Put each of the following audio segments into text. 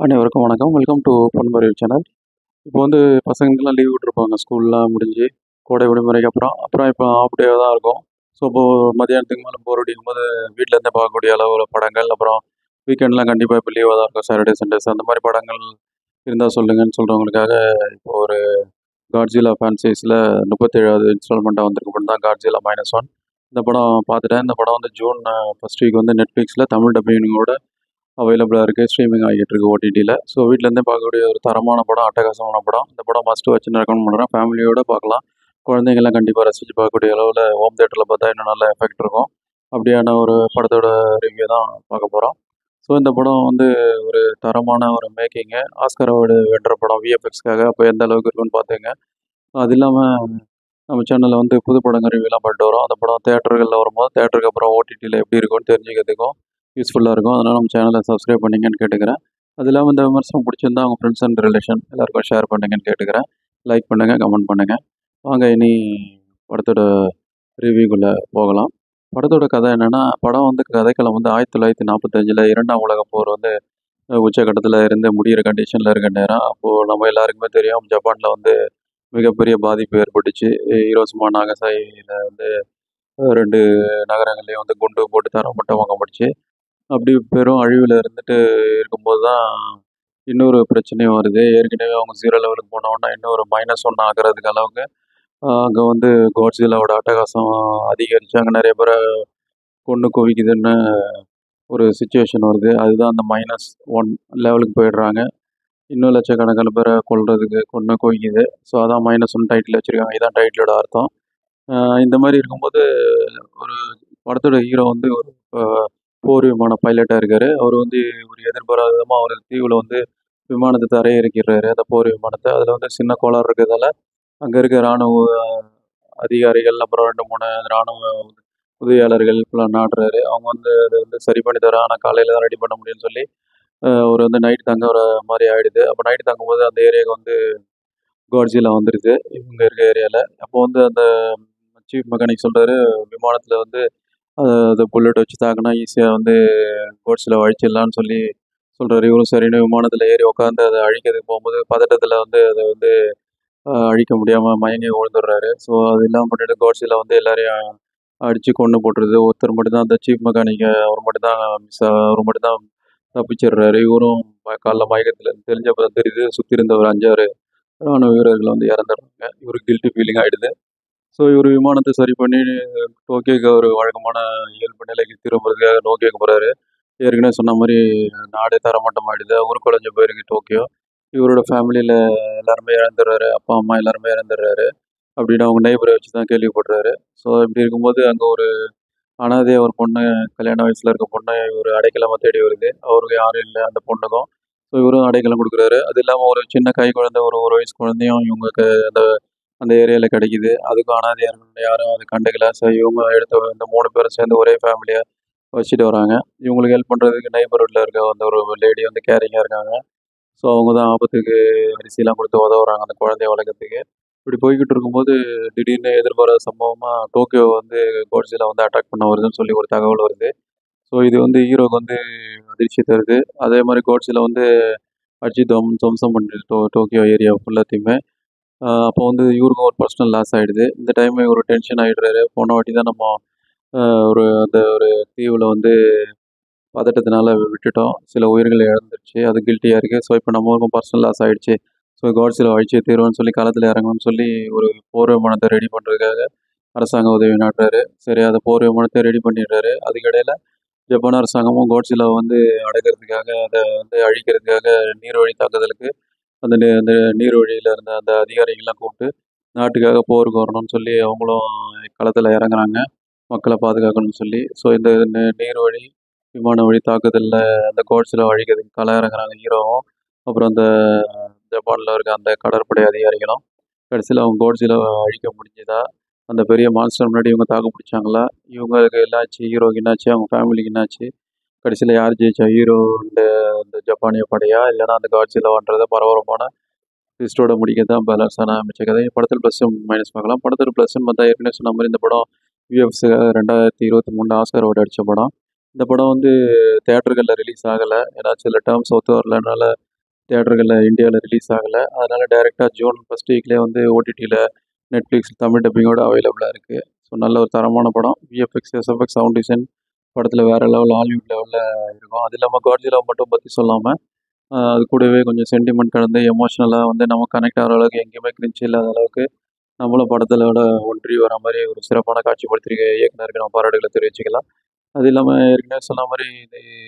அனைவருக்கும் வணக்கம். Welcome to Ponmurai channel. இப்போ வந்து பசங்களுக்கெல்லாம் லீவ் விட்டுருப்பாங்க. ஸ்கூல்லாம் முடிஞ்சு கோடை விடுமுறைக்கு அப்புறம் இப்போ ஹாஃப் டே தான் இருக்கும். ஸோ இப்போ மதியானத்துக்கு மேலே போர் அடிக்கும்போது வீட்டிலேருந்தே பார்க்கக்கூடிய அளவுல படங்கள், அப்புறம் வீக்கெண்ட்லாம் கண்டிப்பாக இப்போ லீவாக தான் இருக்கும். சாட்டர்டே, சண்டேஸ் அந்த மாதிரி படங்கள் இருந்தால் சொல்லுங்கன்னு சொல்கிறவங்களுக்காக இப்போ ஒரு காட்ஜிலா ஃபிரான்சைஸில் 37வது இன்ஸ்டால்மெண்ட்டாக வந்திருக்க படம் தான் காட்ஜிலா -1. இந்த படம் பார்த்துட்டேன். இந்த படம் வந்து ஜூன் ஃபர்ஸ்ட் வீக் வந்து நெட்ஃப்ளிக்ஸில் தமிழ் டப்பிங்கோட அவைலபிளாக இருக்குது. ஸ்ட்ரீமிங் ஆகிட்டு இருக்கு ஓடிடியில். ஸோ வீட்டிலேருந்தே பார்க்கக்கூடிய ஒரு தரமான படம், அட்டகாசமான படம். இந்த படம் மஸ்ட் வாட்ச்னு ரெக்கமெண்ட் பண்ணுறேன். ஃபேமிலியோடு பார்க்கலாம். குழந்தைங்கள்லாம் கண்டிப்பாக ரசித்து பார்க்கக்கூடிய அளவில் ஹோம் தேட்டரில் பார்த்தா இன்னும் நல்ல எஃபெக்ட் இருக்கும். அப்படியான ஒரு படத்தோட ரிவ்யூ தான் பார்க்க போகிறோம். ஸோ இந்த படம் வந்து ஒரு தரமான ஒரு மேக்கிங்கு. ஆஸ்கர் அவார்டு வென்ற படம் விஎஃப்எக்ஸ்க்காக. அப்போ எந்த அளவுக்கு இருக்குன்னு பார்த்துங்க. அது இல்லாமல் நம்ம சேனலில் வந்து புது படங்கள் ரிவ்யூலாம் பண்ணிட்டு வரோம். அந்த படம் தேட்டர்களில் வரும்போது தேட்டருக்கு அப்புறம் ஓடிடியில் எப்படி இருக்கும்னு தெரிஞ்சுக்கிறதுக்கும் யூஸ்ஃபுல்லாக இருக்கும். அதனால் நம்ம சேனலை சப்ஸ்கிரைப் பண்ணிங்கன்னு கேட்டுக்கிறேன். அது இல்லாமல் இந்த விமர்சனம் பிடிச்சிருந்தா அவங்க ஃப்ரெண்ட்ஸ் அண்ட் ரிலேஷன் எல்லாருக்கும் ஷேர் பண்ணுங்கன்னு கேட்டுக்கிறேன். லைக் பண்ணுங்கள், கமெண்ட் பண்ணுங்கள். வாங்க இனி படத்தோட ரிவ்யூக்குள்ளே போகலாம். படத்தோட கதை என்னென்னா, படம் வந்து கதைக்களம் வந்து 1945 2ஆம் உலகப் போர் வந்து உச்சகட்டத்தில் இருந்து முடிகிற கண்டிஷனில் இருக்க நேரம். அப்போது நம்ம எல்லாருக்குமே தெரியும், ஜப்பானில் வந்து மிகப்பெரிய பாதிப்பு ஏற்பட்டுச்சு. ஹிரோஷிமா, நாகசாகியில் வந்து 2 நகரங்கள்லேயும் வந்து குண்டு போட்டு தரைமட்டமாக்கப்பட்டுச்சு. அப்படி பெரும் அழிவில் இருந்துட்டு இருக்கும்போது தான் இன்னொரு பிரச்சனையும் வருது. ஏற்கனவே அவங்க 0 லெவலுக்கு போனோன்னா இன்னும் ஒரு -1 ஆகுறதுக்கு அளவுக்கு அங்கே வந்து காட்ஸில்லாவோட அட்டகாசம் அதிகரித்து அங்கே நிறைய பேரை கொன்று குவிக்குதுன்னு ஒரு சுச்சுவேஷன் வருது. அதுதான் அந்த -1 லெவலுக்கு போயிடுறாங்க. இன்னும் லட்சக்கணக்கான பேரை கொன்று குவிக்குது. ஸோ அதான் -1 டைட்டில் வச்சுருக்காங்க. இதுதான் டைட்டிலோட அர்த்தம். இந்த மாதிரி இருக்கும்போது ஒரு படத்தோட ஹீரோ வந்து ஒரு போர் விமான பைலட்டாக இருக்கார். அவர் வந்து ஒரு எதிர்பாராத விதமாக அவர் தீவில் வந்து விமானத்தை தரையிறக்கிடுறாரு. அந்த போர் விமானத்தை. அதில் வந்து சின்ன கோளாறு இருக்கிறதால அங்கே இருக்க இராணுவ அதிகாரிகள், அப்புறம் 2, 3 இராணுவ உதவியாளர்கள் இப்படிலாம் நாடுறாரு. அவங்க வந்து அதை வந்து சரி பண்ணி தரோம், ஆனால் காலையில் தான் ரெடி பண்ண முடியும்னு சொல்லி அவர் வந்து நைட் தங்குற மாதிரி ஆகிடுது. அப்போ நைட் தங்கும்போது அந்த ஏரியாவுக்கு வந்து காட்ஸில்லா வந்துடுது இவங்க இருக்க ஏரியாவில். அப்போ வந்து அந்த சீஃப் மெக்கானிக் சொல்கிறாரு, விமானத்தில் வந்து அது புல்லட் வச்சு தாக்குனா ஈஸியாக வந்து கோட்ஸில் அழிச்சிடலான்னு சொல்லி சொல்கிறாரு. இவரும் சரின்னு விமானத்தில் ஏறி உட்காந்து அதை அழிக்கிறதுக்கு போகும்போது பதட்டத்தில் வந்து அதை வந்து அழிக்க முடியாமல் மயங்கி விழுந்துடுறாரு. ஸோ அது இல்லாமல் பண்ணிட்டு கோட்ஸில் வந்து எல்லாரையும் அடித்து கொன்று போட்டுருது. ஒருத்தர் மட்டும்தான் அந்த சீஃப் மெக்கானிக், அவர் மட்டும்தான் தப்பிச்சிடுறாரு. இவரும் காலைல மயக்கத்தில் தெரிஞ்சப்போ தெரியுது சுற்றி இருந்த ஒரு 5, 6 ராணுவ வீரர்கள் வந்து இறந்துடுறாங்க. இவருக்கு கில்ட்டி ஃபீலிங் ஆகிடுது. ஸோ இவர் விமானத்தை சரி பண்ணி டோக்கியோக்கு ஒரு வழக்கமான இயல்பு நிலைக்கு திரும்புறதுக்காக டோக்கியோக்கு போகிறாரு. ஏற்கனவே சொன்ன மாதிரி நாடே தரமட்டம் ஆகிடுது. உருக்குலைஞ்ச போயிருக்கு டோக்கியோ. இவரோட ஃபேமிலியில் எல்லாருமே இழந்துடுறாரு. அப்பா, அம்மா எல்லாருமே இறந்துடுறாரு அப்படின்னு அவங்க நெய்பரை வச்சு தான் கேள்விப்படுறாரு. ஸோ இப்படி இருக்கும்போது அங்கே ஒரு அனாதையாக ஒரு பொண்ணு, கல்யாண வயசில் இருக்க பொண்ணு இவர் அடைக்கலமாக தேடி வருது. அவருக்கு யாரும் இல்லை அந்த பொண்ணுக்கும். ஸோ இவரும் அடைக்கலம் கொடுக்குறாரு. அது இல்லாமல் ஒரு சின்ன கை குழந்தை, ஒரு 1 வயசு குழந்தையும் இவங்களுக்கு அந்த அந்த ஏரியாவில் கிடைக்குது. அதுக்கும் அனாதையாக இருக்கணும், யாரும் அதை கண்டுக்கல. ஸோ இவங்க எடுத்த இந்த 3 பேரும் சேர்ந்து ஒரே ஃபேமிலியாக வச்சுட்டு வராங்க. இவங்களுக்கு ஹெல்ப் பண்ணுறதுக்கு நெய்பர்ஹுட்டில் இருக்க அந்த ஒரு லேடி வந்து கேரிங்காக இருக்காங்க. ஸோ அவங்க தான் ஆபத்துக்கு அரிசிலாம் கொடுத்து உதவுறாங்க அந்த குழந்தைய வளர்க்கறதுக்கு. இப்படி போய்கிட்டு இருக்கும்போது திடீர்னு எதிர்பாராத சம்பவமாக டோக்கியோ வந்து கோட்ஸில்லா வந்து அட்டாக் பண்ண வருதுன்னு சொல்லி ஒரு தகவல் வருது. ஸோ இது வந்து ஹீரோக்கு வந்து அதிர்ச்சி தருது. அதே மாதிரி கோட்ஸில்லா வந்து அடிச்சு துவம்சம் பண்ணிடுது டோக்கியோ ஏரியா ஃபுல்லாத்தையுமே. அப்போ வந்து இவருக்கும் ஒரு பர்சனல் லாஸ் ஆகிடுது. இந்த டைம் இவர் டென்ஷன் ஆகிடுறாரு. போன வாட்டி தான் நம்ம அந்த ஒரு தீவில் வந்து பதட்டத்தினால விட்டுட்டோம். சில உயிர்கள் இழந்துருச்சு. அது கில்ட்டியாக இருக்குது. ஸோ இப்போ நம்மளுக்கும் பர்சனல் லாஸ் ஆகிடுச்சு. ஸோ காட்ஸில்லா அழிச்சே தீருவோம்னு சொல்லி களத்தில் இறங்கணும்னு சொல்லி ஒரு போர் விமானத்தை ரெடி பண்ணுறதுக்காக அரசாங்க உதவி நாட்டுறாரு. சரி, அந்த போர் விமானத்தை ரெடி பண்ணிடுறாரு. அதுக்கிடையில் ஜப்பான் அரசாங்கமும் காட்ஸில்லாவை வந்து அடக்கிறதுக்காக, அதை வந்து அழிக்கிறதுக்காக நீர்வழி தாக்குதலுக்கு அந்த நீர்வழியில் இருந்த அந்த அதிகாரிகள்லாம் கூப்பிட்டு நாட்டுக்காக போருக்கு வரணும்னு சொல்லி அவங்களும் களத்தில் இறங்குறாங்க. மக்களை பாதுகாக்கணும்னு சொல்லி. ஸோ இந்த நீர்வழி, விமான வழி தாக்குதலில் அந்த கோட்ஸில்லா அழிக்கிறதுக்கு இறங்குறாங்க ஹீரோவும். அப்புறம் அந்த ஜப்பானில் இருக்க அந்த கடற்படை அதிகாரிகளும். கடைசியில் அவங்க கோட்ஸில்லாவை அழிக்க முடிஞ்சுதா? அந்த பெரிய மான்ஸ்டர் முன்னாடி இவங்க தாக்கு பிடிச்சாங்களா? இவங்களுக்கு என்னாச்சு? ஹீரோக்கு என்னாச்சு? அவங்க ஃபேமிலிக்கு என்னாச்சு? கடைசியில் யார் ஜெயிச்சா? ஹீரோ இந்த இந்த ஜப்பானிய படையா? இல்லைனா அந்த காட்ஸில்லாவான்றத பரபரப்பான ட்விஸ்ட்டோட முடிக்க தான் பேலன்ஸான மிச்ச கதை. படத்தில் ப்ளஸ் மைனஸ் பார்க்கலாம். படத்தில் ப்ளஸ்ன்னு பார்த்தா ஏற்கனவே சொன்ன மாதிரி இந்த படம் விஎஃப்எக்ஸுக்காக 2023 ஆஸ்கர் அவார்டு அடித்த படம். இந்த படம் வந்து தியேட்டர்களில் ரிலீஸ் ஆகலை. ஏன்னா சில டேர்ம்ஸ் ஒத்து வரலனால தியேட்டர்களில் இந்தியாவில் ரிலீஸ் ஆகலை. அதனால் டைரெக்டாக ஜூன் ஃபஸ்ட் வீக்லேயே வந்து ஓடிடியில் நெட்ஃப்ளிக்ஸ் தமிழ் டப்பிங்கோட அவைலபிளாக இருக்குது. ஸோ நல்ல ஒரு தரமான படம். விஎஃப்எக்ஸ், எஸ்எஃப்எக்ஸ், சவுண்ட் டிசைன் படத்தில் வேறு லெவல், ஹாலிவுட் லெவலில் இருக்கும். அது இல்லாமல் காட்ஜிலா மட்டும் பற்றி சொல்லாமல் அது கூடவே கொஞ்சம் சென்டிமெண்ட் கலந்து எமோஷ்னலாக வந்து நம்ம கனெக்ட் ஆகிற அளவுக்கு எங்கேயுமே கிரின்ச் இல்லாத அளவுக்கு நம்மளும் படத்திலோட ஒன்றி வர மாதிரி ஒரு சிறப்பான காட்சிப்படுத்திருக்க இயக்குனருக்கு நம்ம பாராட்டுகளை தெரிவிச்சுக்கலாம். அது இல்லாமல் ஏற்கனவே சொன்ன மாதிரி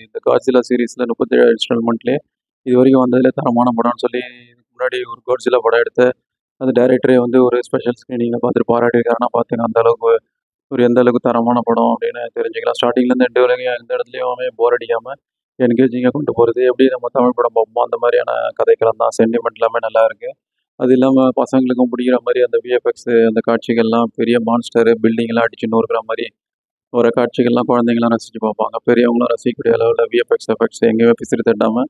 இந்த காட்ஜிலா சீரீஸில் 37 இன்ஸ்டால்மெண்ட்லேயே இது வரைக்கும் வந்ததில் தரமான படம்னு சொல்லி இதுக்கு முன்னாடி ஒரு காட்ஜிலா படம் எடுத்த அந்த டைரக்டரே வந்து ஒரு ஸ்பெஷல் ஸ்க்ரீனிங்கில் பார்த்துட்டு பாராட்டியிருக்காருன்னா பார்த்துங்க அந்த அளவுக்கு ஒரு எந்த அளவுக்கு தரமான படம் அப்படின்னு தெரிஞ்சுக்கலாம். ஸ்டார்டிங்லேருந்து எண்டு வரைக்கும் எந்த இடத்துலையுமே போர் அடிக்காமல் என்கேஜிங்காக கொண்டு போகிறது எப்படி நம்ம தமிழ் படம் பார்ப்போமோ அந்த மாதிரியான கதைக்களம் தான். சென்டிமெண்ட் எல்லாமே நல்லா இருக்குது. அது இல்லாமல் பசங்களுக்கும் பிடிக்கிற மாதிரி அந்த விஎஃப்எக்ஸ் அந்த காட்சிகள்லாம் பெரிய மான்ஸ்டரு பில்டிங்லாம் அடிச்சு நொறுக்கிற மாதிரி வர காட்சிகள்லாம் குழந்தைங்களாம் ரசித்து பார்ப்பாங்க. பெரியவங்களும் ரசிக்கக்கூடிய அளவில் விஎஃப்எக்ஸ் எஃபெக்ட்ஸ் எங்கேயுமே பிசிறு தட்டாமல்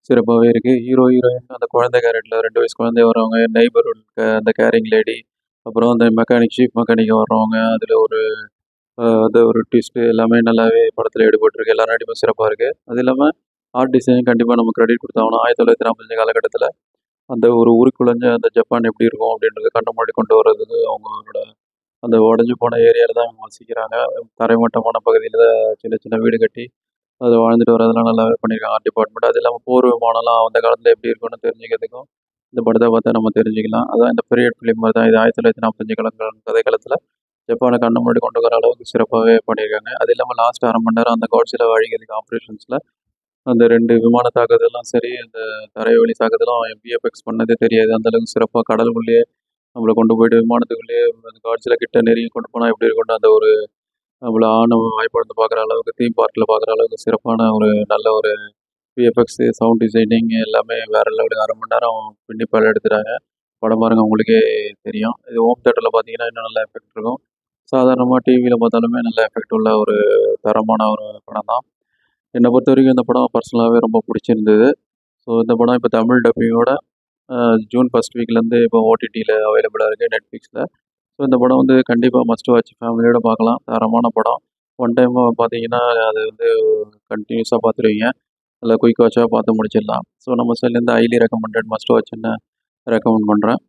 சிறப்பாகவே இருக்குது. ஹீரோ ஹீரோயின் அந்த குழந்தை கேரக்டரில் 2 வயசு குழந்தை வரவங்க, நெய்பர்ஹுட் அந்த கேரிங் லேடி, அப்புறம் அந்த மெக்கானிக் சீஃப் மெக்கானிக்காக வர்றவங்க, அதில் ஒரு அது ஒரு ட்விஸ்ட்டு எல்லாமே நல்லாவே படத்தில் ஈடுபட்டிருக்கு. எல்லா நடிப்பும் சிறப்பாக இருக்குது. அது இல்லாமல் ஆர்ட் டிசைன் கண்டிப்பாக நம்ம கிரெடிட் கொடுத்தாகணும். 1945 காலகட்டத்தில் அந்த ஒரு உருக்குலைஞ்ச அந்த ஜப்பான் எப்படி இருக்கும் அப்படின்றது கண்ணு முன்னாடி கொண்டு வர்றதுக்கு அவங்களோட அந்த உடஞ்சி போன ஏரியாவில் தான் அவங்க வசிக்கிறாங்க. தரைமட்டமான பகுதியில் சின்ன சின்ன வீடு கட்டி அதில் வாழ்ந்துட்டு வரதெல்லாம் நல்லாவே பண்ணியிருக்காங்க ஆர்ட் டிபார்ட்மெண்ட். அது இல்லாமல் போர் விமானம்லாம் அந்த காலத்தில் எப்படி இருக்கும்னு தெரிஞ்சுக்கிறதுக்கும் இந்த படத்தை பார்த்தா நம்ம தெரிஞ்சுக்கலாம். அதான் இந்த பீரியட் ஃபிலிம் மாதிரி தான் இது. 1945 கதைக்களத்தில் ஜப்பானை கண்ணு முன்னாடி கொண்டு வர அளவுக்கு சிறப்பாகவே பண்ணியிருக்காங்க. அது இல்லாமல் லாஸ்ட் 1/2 மணி நேரம் அந்த காட்ஸில் அழிக்கிறதுக்கு ஆப்ரேஷன்ஸில் அந்த 2 விமான தாக்குதலும் சரி, அந்த தரைவழி தாக்குதலும் விஎஃப்எக்ஸ் பண்ணதே தெரியாது. அந்தளவுக்கு சிறப்பாக கடலுக்குள்ளேயே நம்மளை கொண்டு போயிட்டு விமானத்துக்குள்ளேயே அந்த காட்ஸில் கிட்ட நெருங்கி கொண்டு போனால் எப்படி இருக்கும்னு அந்த ஒரு நம்மள வாய்ப்புலந்து பார்க்குற அளவுக்கு தீம் பார்க்கில் பார்க்குற அளவுக்கு சிறப்பான ஒரு நல்ல ஒரு விஎஃப்எக்ஸு, சவுண்ட் டிசைனிங் எல்லாமே வேறு லெவலுக்கு 1/2 மணி நேரம் பின்னிப்பால் எடுத்துட்டாங்க. படம் பாருங்க உங்களுக்கே தெரியும். இது ஹோம் தியேட்டரில் பார்த்தீங்கன்னா இன்னும் நல்ல எஃபெக்ட் இருக்கும். சாதாரணமாக டிவியில் பார்த்தாலுமே நல்ல எஃபெக்ட் உள்ள ஒரு தரமான ஒரு படம் தான். என்னை பொறுத்த வரைக்கும் இந்த படம் பர்சனலாகவே ரொம்ப பிடிச்சிருந்தது. ஸோ இந்த படம் இப்போ தமிழ் டப்பிங்கோட ஜூன் ஃபர்ஸ்ட் வீக்லேருந்து இப்போ ஓடிடியில் அவைலபிளாக இருக்குது நெட்ஃப்ளிக்ஸில். ஸோ இந்த படம் வந்து கண்டிப்பாக மஸ்ட் வாட்ச் ஃபேமிலியோட பார்க்கலாம். தரமான படம். ஒன் டைம் பார்த்தீங்கன்னா அது வந்து கண்டினியூஸாக பார்த்துருவீங்க. நல்லா குயிக் வாட்சாக பார்த்து முடிச்சிடலாம். ஸோ நம்ம சைட்லேருந்து ஹைலி ரெக்கமெண்டட் மஸ்ட் வாட்ச்ன்னு ரெக்கமெண்ட் பண்ணுறேன்.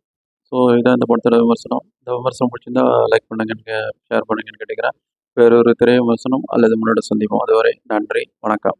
ஸோ இதான் இந்த படத்தோட விமர்சனம். இந்த விமர்சனம் பிடிச்சிருந்தா லைக் பண்ணுங்கன்னு ஷேர் பண்ணுங்கன்னு கேட்டுக்கிறேன். வேறொரு திரை விமர்சனம் அல்லது முன்னோட சந்திப்போம். அதுவரை நன்றி, வணக்கம்.